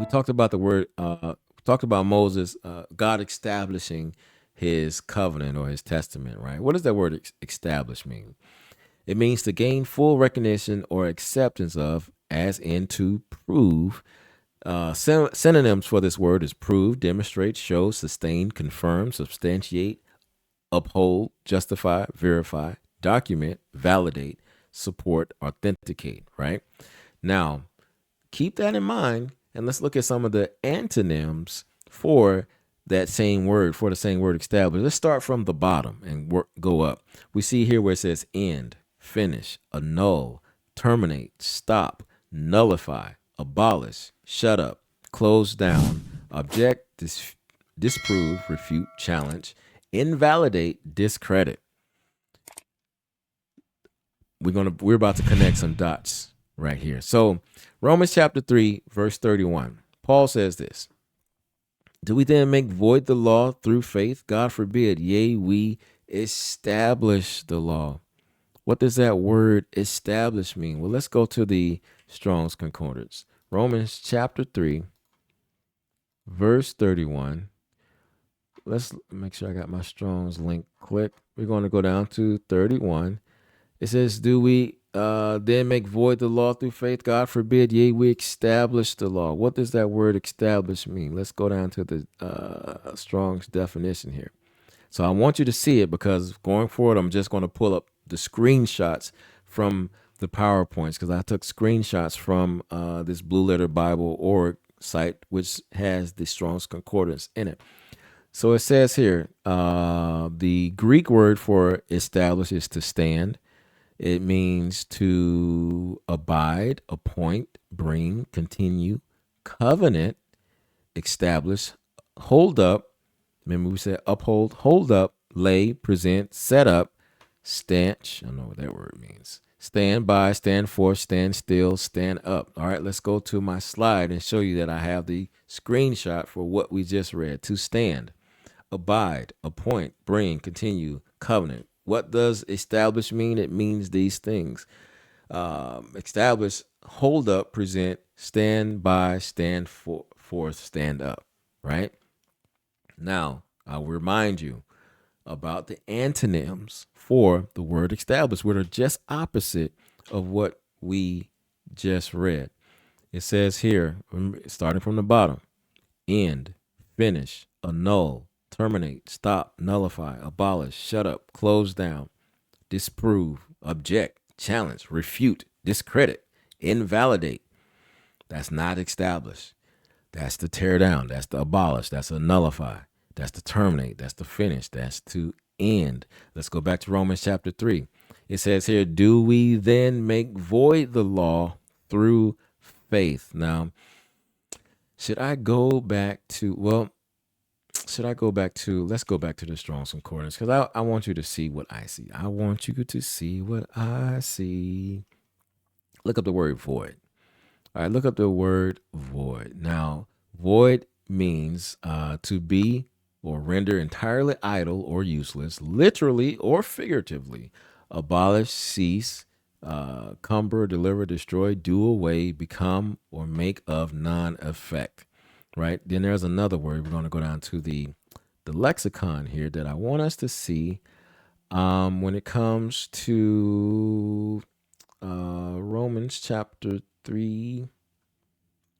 we talked about the word, talked about Moses, God establishing his covenant or his testament, right? What does that word establish mean? It means to gain full recognition or acceptance of, as in to prove. Synonyms for this word is prove, demonstrate, show, sustain, confirm, substantiate, uphold, justify, verify, document, validate, support, authenticate, right? Now, keep that in mind and let's look at some of the antonyms for that same word, for the same word established. Let's start from the bottom and go up. We see here where it says end, finish, annul, terminate, stop, nullify, abolish, shut up, close down, object, disprove, refute, challenge, invalidate, discredit. We're about to connect some dots right here. So Romans chapter 3, verse 31. Paul says this. Do we then make void the law through faith? God forbid. Yea, we establish the law. What does that word establish mean? Well, let's go to the Strong's Concordance. Romans chapter 3, verse 31. Let's make sure I got my Strong's link clicked. We're going to go down to 31. It says, do we then make void the law through faith? God forbid, yea, we establish the law. What does that word establish mean? Let's go down to the Strong's definition here. So I want you to see it because going forward, I'm just going to pull up the screenshots from the PowerPoints because I took screenshots from this Blue Letter Bible org site, which has the Strong's Concordance in it. So it says here, the Greek word for establish is to stand. It means to abide, appoint, bring, continue, covenant, establish, hold up. Remember we said uphold, hold up, lay, present, set up, stanch. I don't know what that word means. Stand by, stand for, stand still, stand up. All right, let's go to my slide and show you that I have the screenshot for what we just read. To stand, abide, appoint, bring, continue, covenant. What does establish mean? It means these things. Establish, hold up, present, stand by, stand forth, stand up, right? Now, I'll remind you about the antonyms for the word establish, which are just opposite of what we just read. It says here, starting from the bottom, end, finish, annul, terminate, stop, nullify, abolish, shut up, close down, disprove, object, challenge, refute, discredit, invalidate. That's not establish. That's to tear down. That's to abolish. That's to nullify. That's to terminate. That's to finish. That's to end. Let's go back to Romans chapter 3. It says here, do we then make void the law through faith? Now, should I go back to, let's go back to the Strong's Concordance because I want you to see what I see. I want you to see what I see. Look up the word void. All right, look up the word void. Now, void means to be or render entirely idle or useless, literally or figuratively. Abolish, cease, cumber, deliver, destroy, do away, become, or make of non-effect. Right? Then there's another word. We're going to go down to the lexicon here that I want us to see when it comes to Romans chapter 3.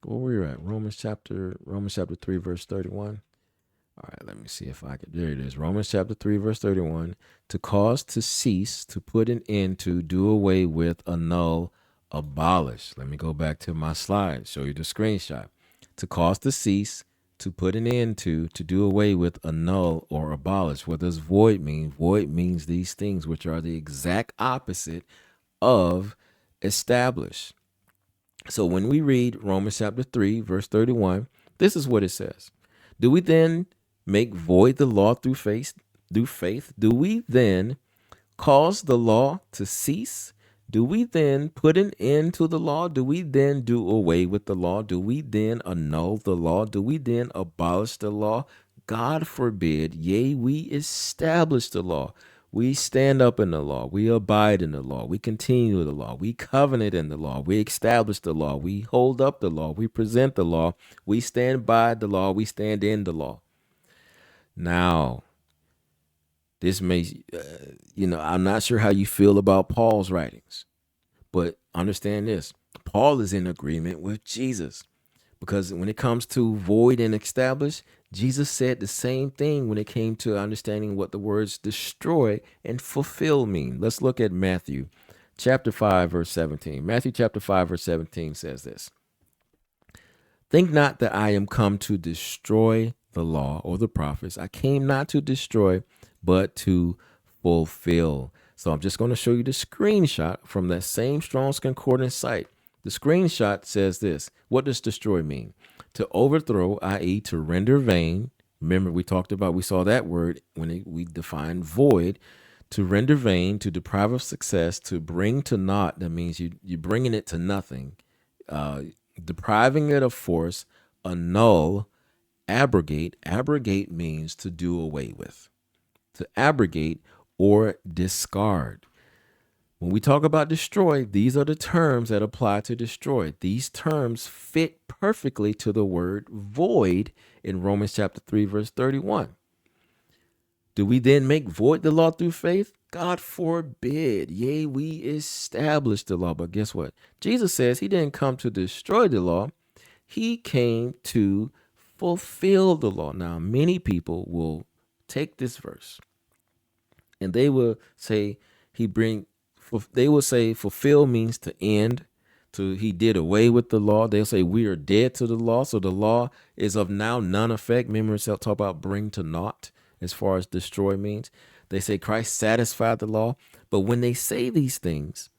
Where were you at? Romans chapter 3, verse 31. All right, let me see if I can. There it is. Romans chapter 3, verse 31. To cause, to cease, to put an end to, do away with, annul, abolish. Let me go back to my slide, show you the screenshot. To cause, to cease, to put an end to do away with, annul, or abolish. What does void mean? Void means these things, which are the exact opposite of establish. So when we read Romans chapter 3, verse 31, this is what it says. Do we then make void the law through faith? Do we then cause the law to cease? Do we then put an end to the law? Do we then do away with the law? Do we then annul the law? Do we then abolish the law? God forbid, yea, we establish the law. We stand up in the law. We abide in the law. We continue the law. We covenant in the law. We establish the law. We hold up the law. We present the law. We stand by the law. We stand in the law. Now, this may, I'm not sure how you feel about Paul's writings, but understand this. Paul is in agreement with Jesus because when it comes to void and establish, Jesus said the same thing when it came to understanding what the words destroy and fulfill mean. Let's look at Matthew chapter 5, verse 17. Matthew chapter 5, verse 17 says this. Think not that I am come to destroy the law or the prophets. I came not to destroy, but to fulfill. So I'm just going to show you the screenshot from that same Strong's Concordance site. The screenshot says this. What does destroy mean? To overthrow, i.e. to render vain. Remember, we saw that word when we defined void. To render vain, to deprive of success, to bring to naught. That means you're bringing it to nothing. Depriving it of force, annul, abrogate. Abrogate means to do away with. To abrogate or discard. When we talk about destroy, these are the terms that apply to destroy. These terms fit perfectly to the word void in Romans chapter 3, verse 31. Do we then make void the law through faith? God forbid. Yea, we establish the law. But guess what? Jesus says he didn't come to destroy the law. He came to fulfill the law. Now, many people will take this verse and they will say fulfill means to end, he did away with the law. They'll say we are dead to the law. So the law is of now none effect. Remember, talk about bring to naught as far as destroy means. They say Christ satisfied the law. But when they say these things,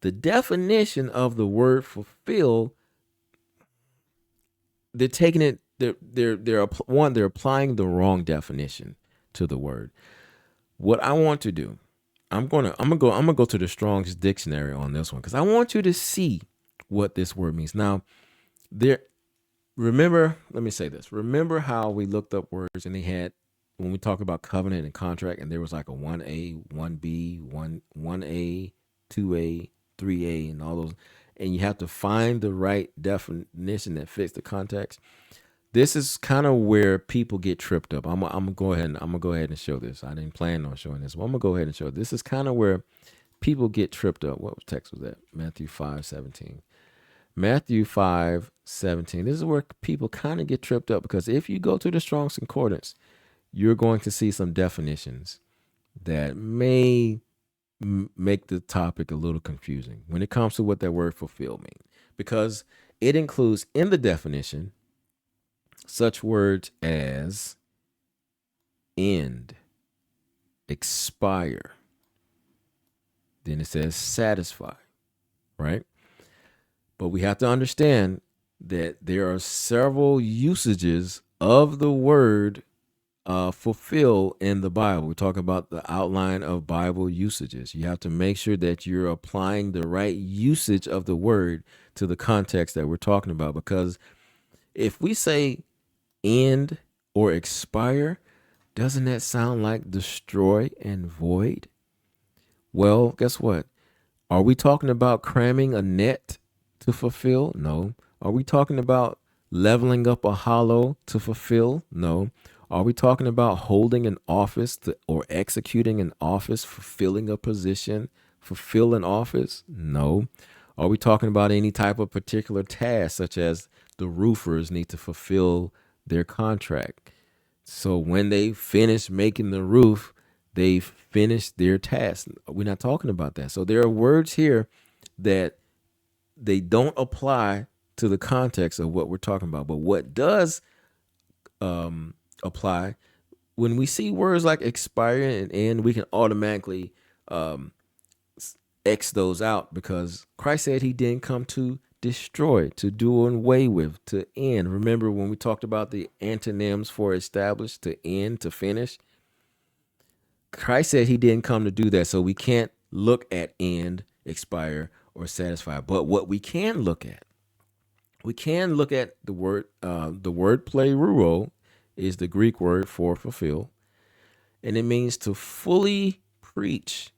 the definition of the word fulfill, they're taking it, they're applying the wrong definition to the word. What I want to do, I'm gonna go to the Strong's dictionary on this one because I want you to see what this word means. Now, remember how we looked up words and they had, when we talk about covenant and contract, and there was like a 1A, 1B, 1A, 2A, 3A, and all those, and you have to find the right definition that fits the context. This is kind of where people get tripped up. I'm gonna go ahead and show this. I didn't plan on showing this, but I'm gonna go ahead and show it. This is kind of where people get tripped up. What text was that? Matthew 5:17. Matthew 5:17. This is where people kind of get tripped up because if you go to the Strong's Concordance, you're going to see some definitions that may make the topic a little confusing when it comes to what that word fulfill means, because it includes in the definition such words as end, expire. Then it says satisfy, right? But we have to understand that there are several usages of the word fulfill in the Bible. We talk about the outline of Bible usages. You have to make sure that you're applying the right usage of the word to the context that we're talking about, because if we say end or expire, doesn't that sound like destroy and void? Well, guess what? Are we talking about cramming a net to fulfill? No. Are we talking about leveling up a hollow to fulfill? No. Are we talking about holding an office or executing an office, fulfilling a position, fulfill an office? No. Are we talking about any type of particular task, such as the roofers need to fulfill their contract? So when they finish making the roof, they've finished their task. We're not talking about that. So there are words here that they don't apply to the context of what we're talking about. But what does apply, when we see words like expire and end, we can automatically X those out, because Christ said he didn't come to destroy, to do away with, to end. Remember when we talked about the antonyms for establish, to end, to finish? Christ said he didn't come to do that. So we can't look at end, expire, or satisfy. But what we can look at the word pleroo is the Greek word for fulfill. And it means to fully preach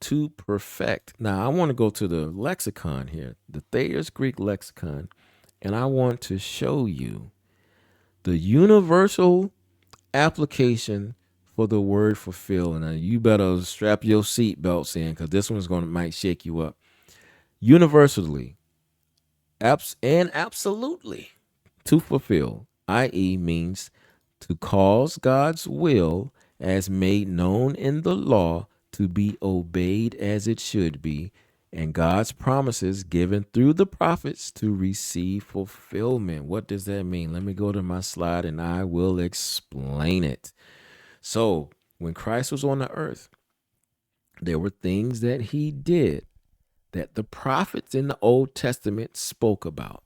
to perfect. Now, I want to go to the lexicon here, the Thayer's Greek lexicon, and I want to show you the universal application for the word fulfill. And you better strap your seatbelts in because this one's might shake you up. Universally, and absolutely, to fulfill, i.e., means to cause God's will as made known in the law to be obeyed as it should be, and God's promises given through the prophets to receive fulfillment. What does that mean? Let me go to my slide and I will explain it. So, when Christ was on the earth, there were things that he did that the prophets in the Old Testament spoke about.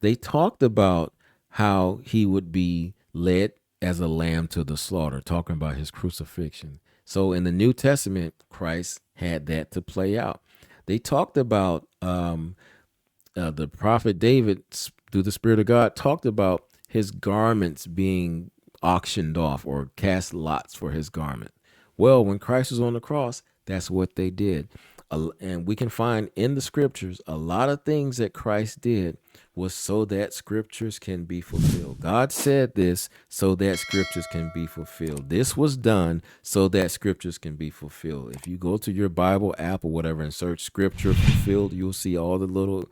They talked about how he would be led as a lamb to the slaughter, talking about his crucifixion. So in the New Testament, Christ had that to play out. They talked about the prophet David, through the Spirit of God, talked about his garments being auctioned off or cast lots for his garment. Well, when Christ was on the cross, that's what they did. And we can find in the scriptures a lot of things that Christ did was so that scriptures can be fulfilled. God said this so that scriptures can be fulfilled. This was done so that scriptures can be fulfilled. If you go to your Bible app or whatever and search scripture fulfilled, you'll see all the little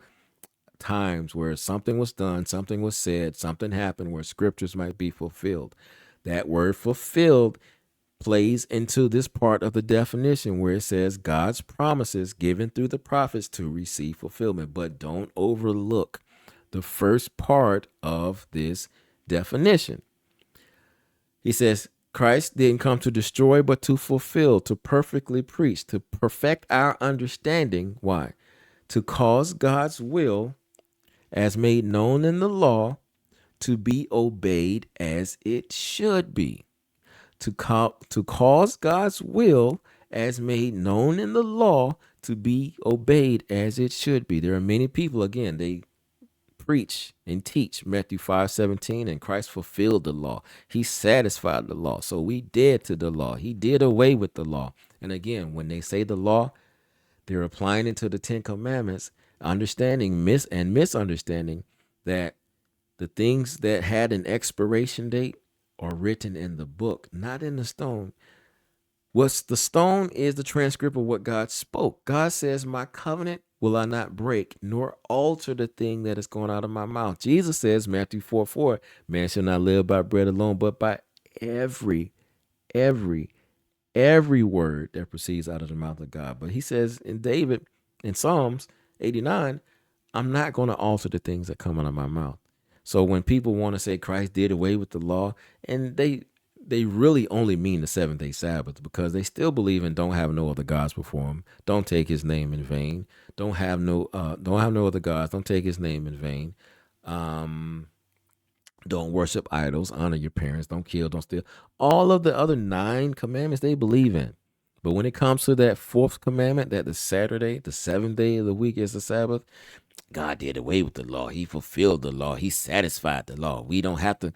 times where something was done, something was said, something happened where scriptures might be fulfilled. That word fulfilled plays into this part of the definition where it says God's promises given through the prophets to receive fulfillment. But don't overlook the first part of this definition. He says Christ didn't come to destroy, but to fulfill, to perfectly preach, to perfect our understanding. Why? To cause God's will, as made known in the law, to be obeyed as it should be. To cause God's will, as made known in the law, to be obeyed as it should be. There are many people, again, they preach and teach Matthew 5:17, and Christ fulfilled the law. He satisfied the law. So we dead to the law. He did away with the law. And again, when they say the law, they're applying it to the 10 Commandments, understanding misunderstanding that the things that had an expiration date are written in the book, not in the stone. What's the stone is the transcript of what God spoke. God says, my covenant will I not break, nor alter the thing that is going out of my mouth. Jesus says, Matthew 4:4, man shall not live by bread alone, but by every word that proceeds out of the mouth of God. But he says in David, in Psalms 89, I'm not going to alter the things that come out of my mouth. So when people want to say Christ did away with the law, and they really only mean the 7-day Sabbath, because they still believe in don't have no other gods before him, don't take his name in vain, don't have no other gods, don't take his name in vain, don't worship idols, honor your parents, don't kill, don't steal. All of the other 9 commandments they believe in. But when it comes to that 4th commandment, that the Saturday, the 7th day of the week is the Sabbath, God did away with the law. He fulfilled the law. He satisfied the law. We don't have to.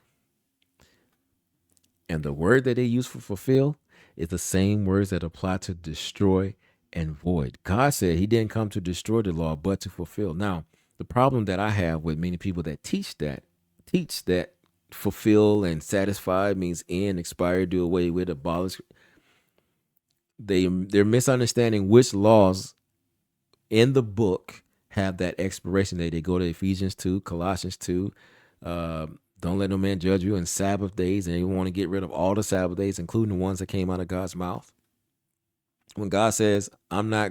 And the word that they use for fulfill is the same words that apply to destroy and void. God said he didn't come to destroy the law, but to fulfill. Now, the problem that I have with many people that teach that fulfill and satisfy means end, expire, do away with, abolish. They're misunderstanding which laws in the book have that expiration date. They go to Ephesians 2, Colossians 2, don't let no man judge you in Sabbath days, and they want to get rid of all the Sabbath days, including the ones that came out of God's mouth. When God says, my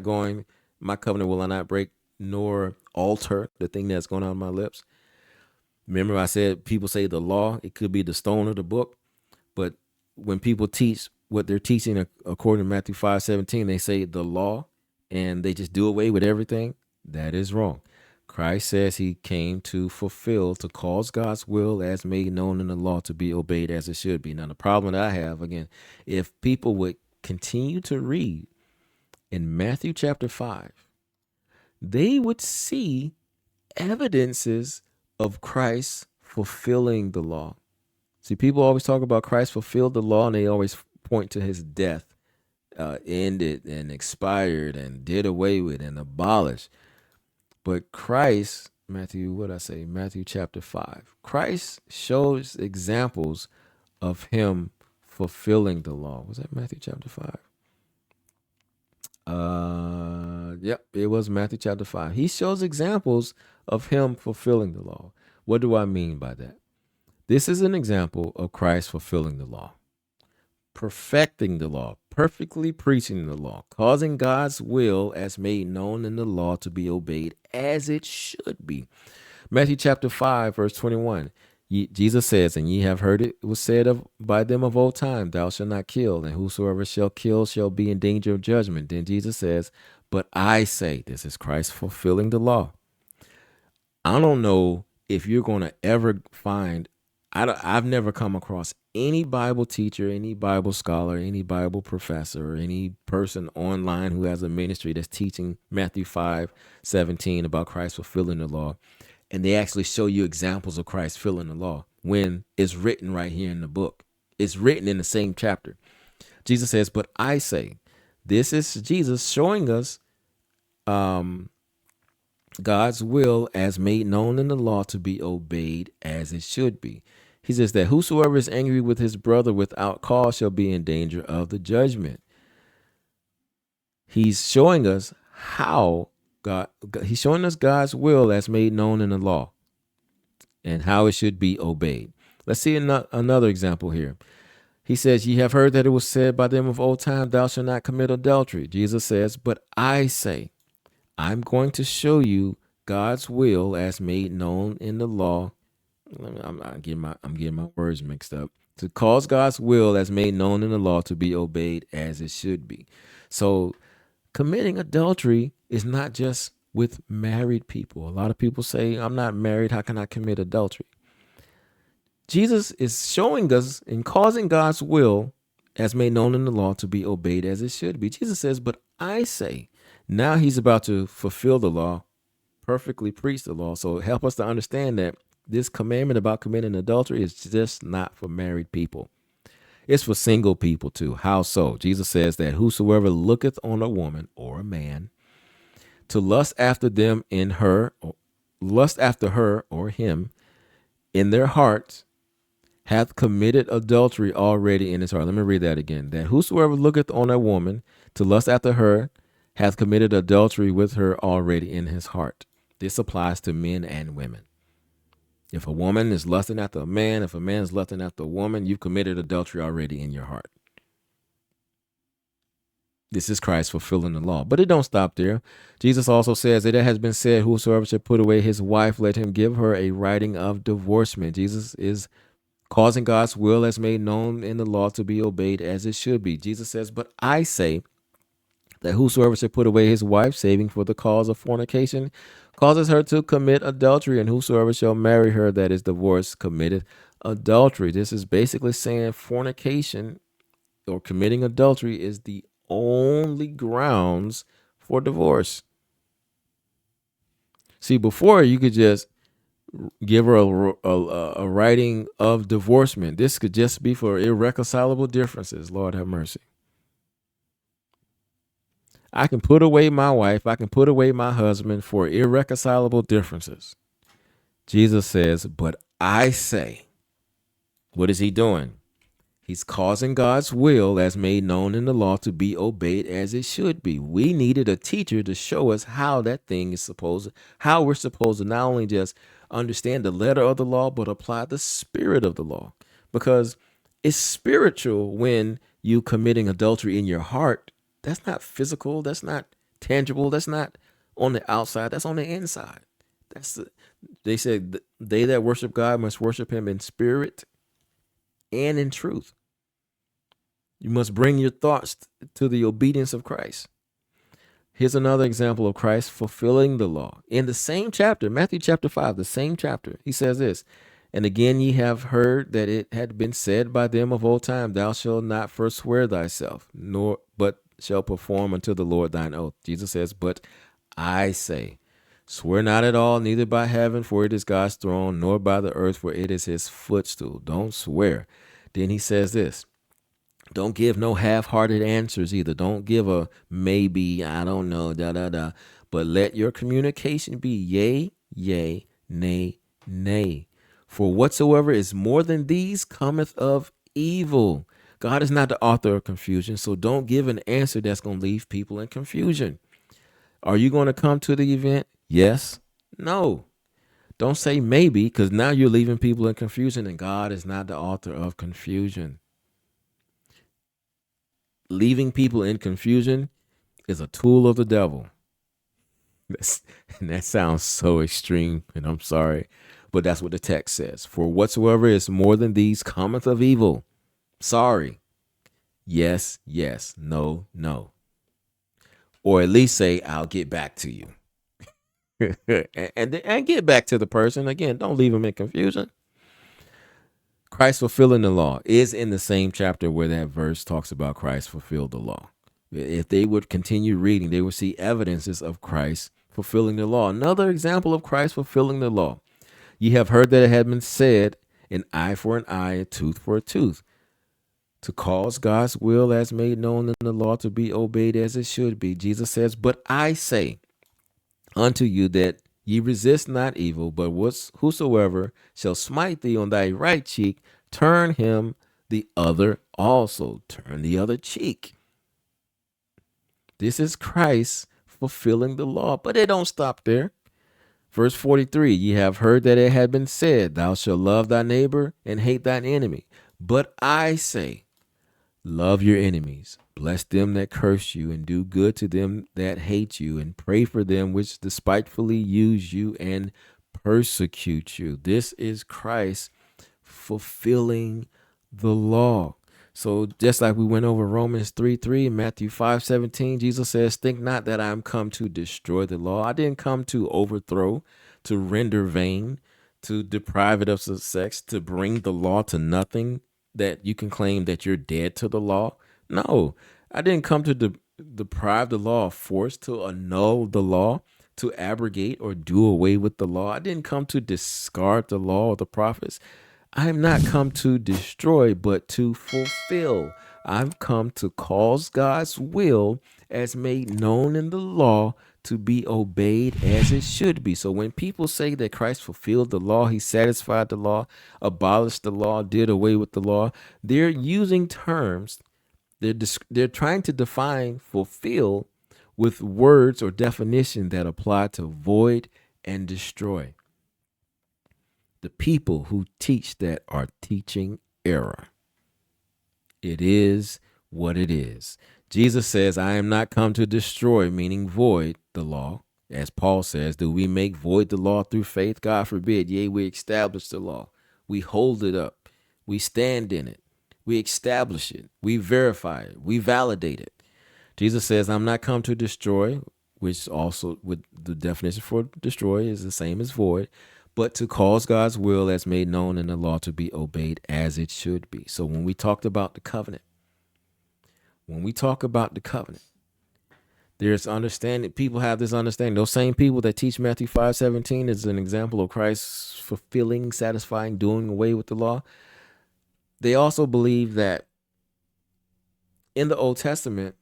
covenant will I not break, nor alter the thing that's going on in my lips. Remember I said people say the law, it could be the stone or the book, but when people teach what they're teaching according to Matthew 5:17, they say the law, and they just do away with everything. That is wrong. Christ says he came to fulfill, to cause God's will as made known in the law to be obeyed as it should be. Now, the problem that I have, again, if people would continue to read in Matthew chapter 5, they would see evidences of Christ fulfilling the law. See, people always talk about Christ fulfilled the law, and they always point to his death ended and expired and did away with and abolished. But Christ, Matthew, what I say? Matthew chapter 5. Christ shows examples of him fulfilling the law. Was that Matthew chapter 5? Yep, it was Matthew chapter 5. He shows examples of him fulfilling the law. What do I mean by that? This is an example of Christ fulfilling the law, perfecting the law, perfectly preaching the law, causing God's will as made known in the law to be obeyed as it should be. Matthew chapter 5, verse 21. Jesus says, and ye have heard it was said by them of old time, thou shalt not kill, and whosoever shall kill shall be in danger of judgment. Then Jesus says, but I say, this is Christ fulfilling the law. I don't know if you're going to ever find, I've never come across any Bible teacher, any Bible scholar, any Bible professor, or any person online who has a ministry that's teaching Matthew 5:17 about Christ fulfilling the law. And they actually show you examples of Christ fulfilling the law when it's written right here in the book. It's written in the same chapter. Jesus says, but I say, this is Jesus showing us God's will as made known in the law to be obeyed as it should be. He says that whosoever is angry with his brother without cause shall be in danger of the judgment. He's showing us he's showing us God's will as made known in the law and how it should be obeyed. Let's see another example here. He says, ye have heard that it was said by them of old time, thou shalt not commit adultery. Jesus says, but I say, I'm going to show you God's will as made known in the law. I'm getting my words mixed up. To cause God's will as made known in the law to be obeyed as it should be. So committing adultery is not just with married people. A lot of people say, I'm not married. How can I commit adultery? Jesus is showing us and causing God's will as made known in the law to be obeyed as it should be. Jesus says, but I say, now he's about to fulfill the law, perfectly preach the law. So help us to understand that this commandment about committing adultery is just not for married people. It's for single people too. How so? Jesus says that whosoever looketh on a woman or a man to lust after them in her, or lust after her or him in their hearts, hath committed adultery already in his heart. Let me read that again. That whosoever looketh on a woman to lust after her hath committed adultery with her already in his heart. This applies to men and women. If a woman is lusting after a man, if a man is lusting after a woman, you've committed adultery already in your heart. This is Christ fulfilling the law. But it don't stop there. Jesus also says that it has been said, whosoever should put away his wife, let him give her a writing of divorcement. Jesus is causing God's will as made known in the law to be obeyed as it should be. Jesus says, but I say that whosoever should put away his wife, saving for the cause of fornication, causes her to commit adultery, and whosoever shall marry her that is divorced committed adultery. This is basically saying fornication or committing adultery is the only grounds for divorce. See, before you could just give her a writing of divorcement. This could just be for irreconcilable differences. Lord have mercy. I can put away my wife. I can put away my husband for irreconcilable differences. Jesus says, but I say, what is he doing? He's causing God's will as made known in the law to be obeyed as it should be. We needed a teacher to show us how that thing is how we're supposed to not only just understand the letter of the law, but apply the spirit of the law. Because it's spiritual when you committing adultery in your heart. That's not physical. That's not tangible. That's not on the outside. That's on the inside. They said they that worship God must worship him in spirit and in truth. You must bring your thoughts to the obedience of Christ. Here's another example of Christ fulfilling the law. In the same chapter, Matthew chapter 5, the same chapter, he says this, and again ye have heard that it had been said by them of old time, thou shalt not forswear thyself, but shall perform unto the Lord thine oath. Jesus says, but I say, swear not at all, neither by heaven, for it is God's throne, nor by the earth, for it is his footstool. Don't swear. Then he says this, Don't give no half-hearted answers either. Don't give a maybe, I don't know, da da da. But let your communication be yea, yea, nay, nay. For whatsoever is more than these cometh of evil. God is not the author of confusion, so don't give an answer that's going to leave people in confusion. Are you going to come to the event? Yes. No. Don't say maybe, because now you're leaving people in confusion, and God is not the author of confusion. Leaving people in confusion is a tool of the devil. And that sounds so extreme, and I'm sorry, but that's what the text says. For whatsoever is more than these cometh of evil. Sorry. Yes, yes, no, no. Or at least say, I'll get back to you. and get back to the person. Again, don't leave them in confusion. Christ fulfilling the law is in the same chapter where that verse talks about Christ fulfilled the law. If they would continue reading, they would see evidences of Christ fulfilling the law. Another example of Christ fulfilling the law. Ye have heard that it had been said, an eye for an eye, a tooth for a tooth. To cause God's will as made known in the law to be obeyed as it should be. Jesus says, but I say unto you that ye resist not evil, but whosoever shall smite thee on thy right cheek, turn him the other also. Turn the other cheek. This is Christ fulfilling the law, but it don't stop there. Verse 43, ye have heard that it had been said, thou shalt love thy neighbor and hate thine enemy. But I say, love your enemies, bless them that curse you, and do good to them that hate you, and pray for them which despitefully use you and persecute you. This is Christ fulfilling the law. So just like we went over Romans 3:3 and Matthew 5:17, Jesus says, think not that I am come to destroy the law. I didn't come to overthrow, to render vain, to deprive it of success, to bring the law to nothing, that you can claim that you're dead to the law. No, I didn't come to deprive the law of force, to annul the law, to abrogate or do away with the law. I didn't come to discard the law or the prophets. I am not come to destroy, but to fulfill. I've come to cause God's will as made known in the law to be obeyed as it should be. So when people say that Christ fulfilled the law, he satisfied the law, abolished the law, did away with the law, they're using terms. They're trying to define fulfill with words or definition that apply to void and destroy. The people who teach that are teaching error. It is what it is. Jesus says, I am not come to destroy, meaning void, the law. As Paul says, do we make void the law through faith? God forbid. Yea, we establish the law. We hold it up. We stand in it. We establish it. We verify it. We validate it. Jesus says, I'm not come to destroy, which also with the definition for destroy is the same as void, but to cause God's will as made known in the law to be obeyed as it should be. So when we talked about the covenant, there's understanding. People have this understanding. Those same people that teach Matthew 5:17 is an example of Christ fulfilling, satisfying, doing away with the law. They also believe that in the Old Testament,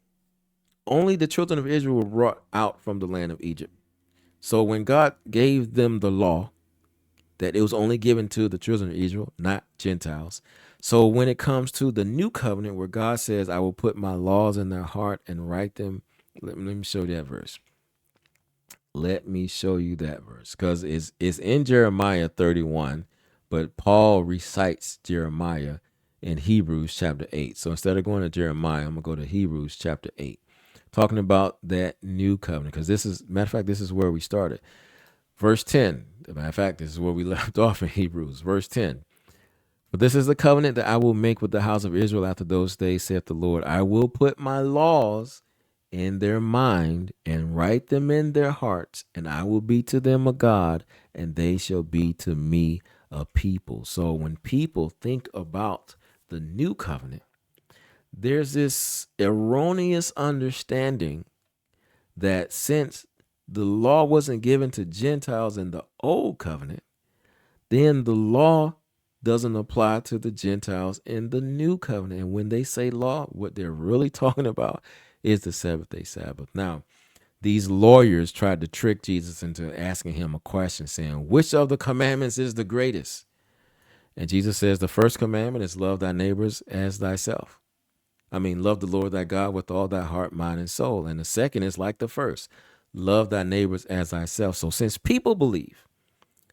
only the children of Israel were brought out from the land of Egypt. So when God gave them the law, that it was only given to the children of Israel, not Gentiles. So when it comes to the new covenant where God says, I will put my laws in their heart and write them. Let me show you that verse. Let me show you that verse because it's in Jeremiah 31, but Paul recites Jeremiah in Hebrews chapter 8. So instead of going to Jeremiah, I'm going to go to Hebrews chapter 8, talking about that new covenant because matter of fact, this is where we started. Verse 10, matter of fact, this is where we left off in Hebrews. Verse 10, but this is the covenant that I will make with the house of Israel after those days, saith the Lord. I will put my laws in their mind and write them in their hearts, and I will be to them a God, and they shall be to me a people. So when people think about the new covenant, there's this erroneous understanding that since the law wasn't given to Gentiles in the old covenant, then the law doesn't apply to the Gentiles in the new covenant. And when they say law, what they're really talking about is the seventh day Sabbath. Now, these lawyers tried to trick Jesus into asking him a question saying, which of the commandments is the greatest? And Jesus says the first commandment is love thy neighbors as thyself. Love the Lord thy God with all thy heart, mind, and soul. And the second is like the first, love thy neighbors as thyself. So since people believe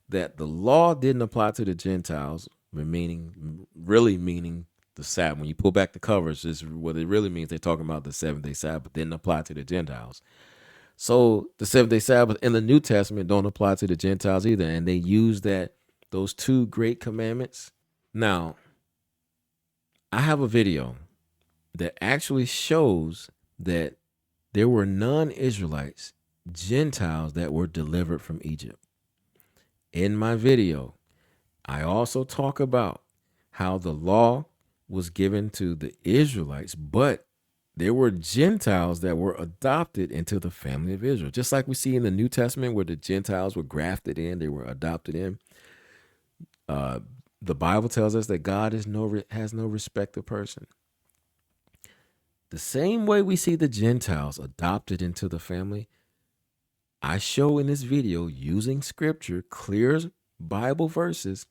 that the law didn't apply to the Gentiles, really meaning the Sabbath, when you pull back the covers, is what it really means. They're talking about the seventh day Sabbath didn't apply to the Gentiles. So the seventh day Sabbath in the New Testament don't apply to the Gentiles either. And they use those two great commandments. Now, I have a video that actually shows that there were non-Israelites, Gentiles, that were delivered from Egypt. In my video, I also talk about how the law was given to the Israelites, but there were Gentiles that were adopted into the family of Israel. Just like we see in the New Testament where the Gentiles were grafted in, they were adopted in. The Bible tells us that God has no respect of person. The same way we see the Gentiles adopted into the family, I show in this video using scripture, clear Bible verses,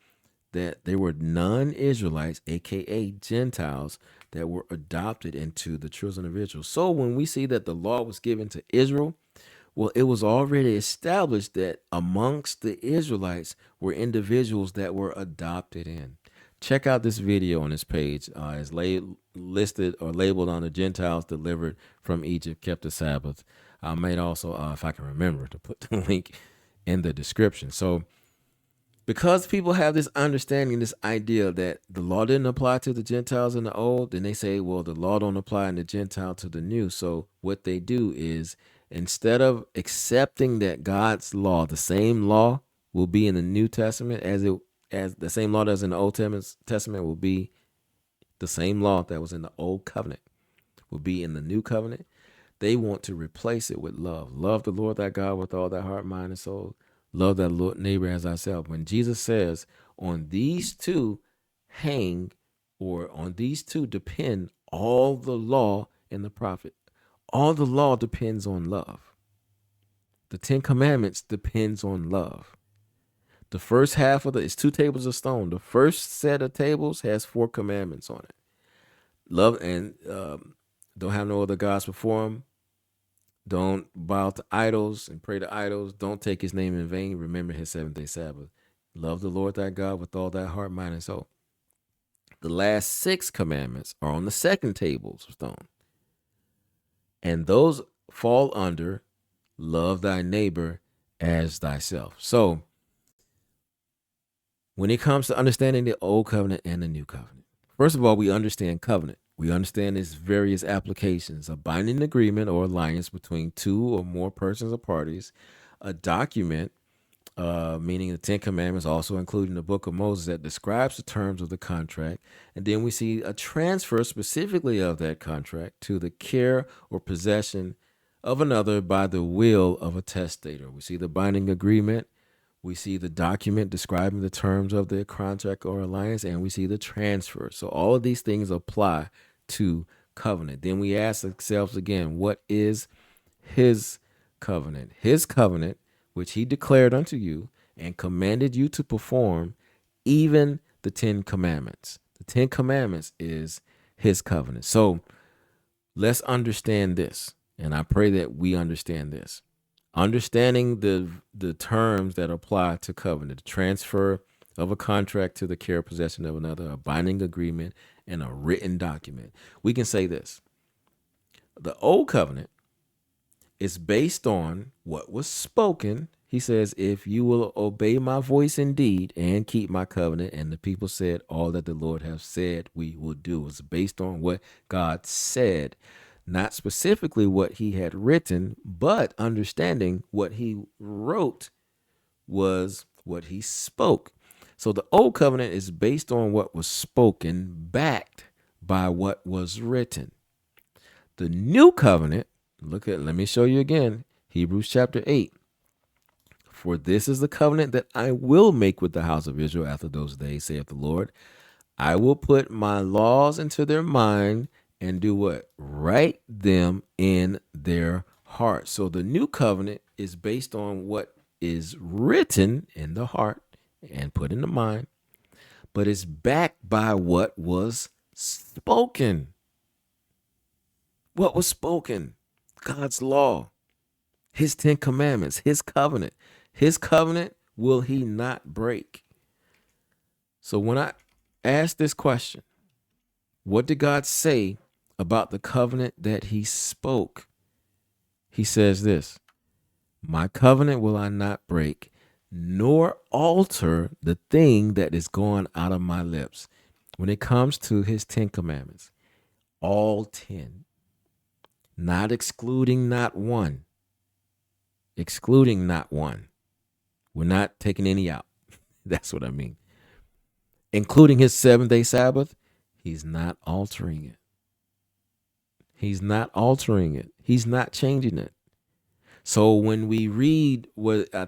that there were non-Israelites, aka Gentiles, that were adopted into the children of Israel. So when we see that the law was given to Israel, well, it was already established that amongst the Israelites were individuals that were adopted in. Check out this video on this page. It's listed or labeled on the Gentiles delivered from Egypt kept the Sabbath. I might also, if I can remember, to put the link in the description. So because people have this understanding, this idea that the law didn't apply to the Gentiles in the old, then they say, well, the law don't apply in the Gentile to the new. So what they do is, instead of accepting that God's law, the same law will be in the New Testament as the same law that's in the Old Testament will be the same law that was in the Old Covenant will be in the New Covenant. They want to replace it with love. Love the Lord thy God with all thy heart, mind, and soul. Love thy neighbor as thyself. When Jesus says, on these two hang, or on these two depend all the law and the prophet. All the law depends on love. The 10 Commandments depends on love. The first half of it's 2 tables of stone. The first set of tables has 4 commandments on it. Love and don't have no other gods before him. Don't bow to idols and pray to idols. Don't take his name in vain. Remember his seventh day Sabbath. Love the Lord thy God with all thy heart, mind, and soul. The last 6 commandments are on the second tables of stone. And those fall under love thy neighbor as thyself. So when it comes to understanding the old covenant and the new covenant, first of all, we understand covenant. We understand its various applications: a binding agreement or alliance between 2 or more persons or parties, a document, meaning the 10 Commandments, also including the book of Moses that describes the terms of the contract. And then we see a transfer specifically of that contract to the care or possession of another by the will of a testator. We see the binding agreement. We see the document describing the terms of the contract or alliance, and we see the transfer. So all of these things apply to covenant. Then we ask ourselves again, what is his covenant? His covenant, which he declared unto you and commanded you to perform, even the 10 Commandments. The 10 Commandments is his covenant. So let's understand this, and I pray that we understand this. Understanding the terms that apply to covenant, the transfer of a contract to the care or possession of another, a binding agreement, and a written document. We can say this: the old covenant is based on what was spoken. He says, if you will obey my voice indeed and keep my covenant. And the people said, all that the Lord has said we will do. It's based on what God said. Not specifically what he had written, but understanding what he wrote was what he spoke. So the old covenant is based on what was spoken, backed by what was written. The new covenant, let me show you again, Hebrews chapter 8. For this is the covenant that I will make with the house of Israel after those days, saith the Lord. I will put my laws into their mind and do what? Write them in their heart. So the new covenant is based on what is written in the heart and put in the mind, but it's backed by what was spoken. What was spoken? God's law, his 10 commandments, his covenant. His covenant will he not break. So when I ask this question, what did God say about the covenant that he spoke? He says this: my covenant will I not break, nor alter the thing that is gone out of my lips. When it comes to his 10 commandments, all 10, not excluding not one, excluding not one. We're not taking any out. That's what I mean. Including his 7-day Sabbath, he's not altering it. He's not altering it. He's not changing it. So when we read what I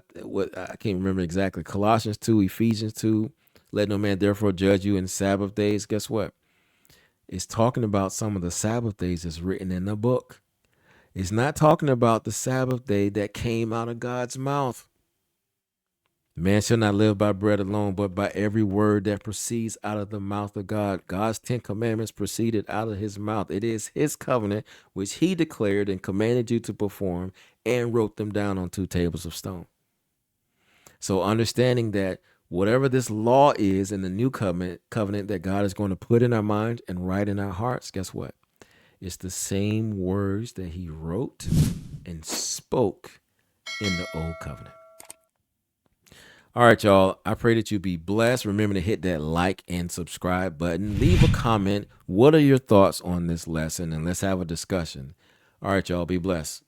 can't remember exactly, Colossians 2, Ephesians 2, let no man therefore judge you in Sabbath days, guess what? It's talking about some of the Sabbath days that's written in the book. It's not talking about the Sabbath day that came out of God's mouth. Man shall not live by bread alone, but by every word that proceeds out of the mouth of God. God's 10 commandments proceeded out of his mouth. It is his covenant, which he declared and commanded you to perform, and wrote them down on 2 tables of stone. So understanding that whatever this law is in the new covenant that God is going to put in our minds and write in our hearts, guess what? It's the same words that he wrote and spoke in the old covenant. All right, y'all. I pray that you be blessed. Remember to hit that like and subscribe button. Leave a comment. What are your thoughts on this lesson? And let's have a discussion. All right, y'all. Be blessed.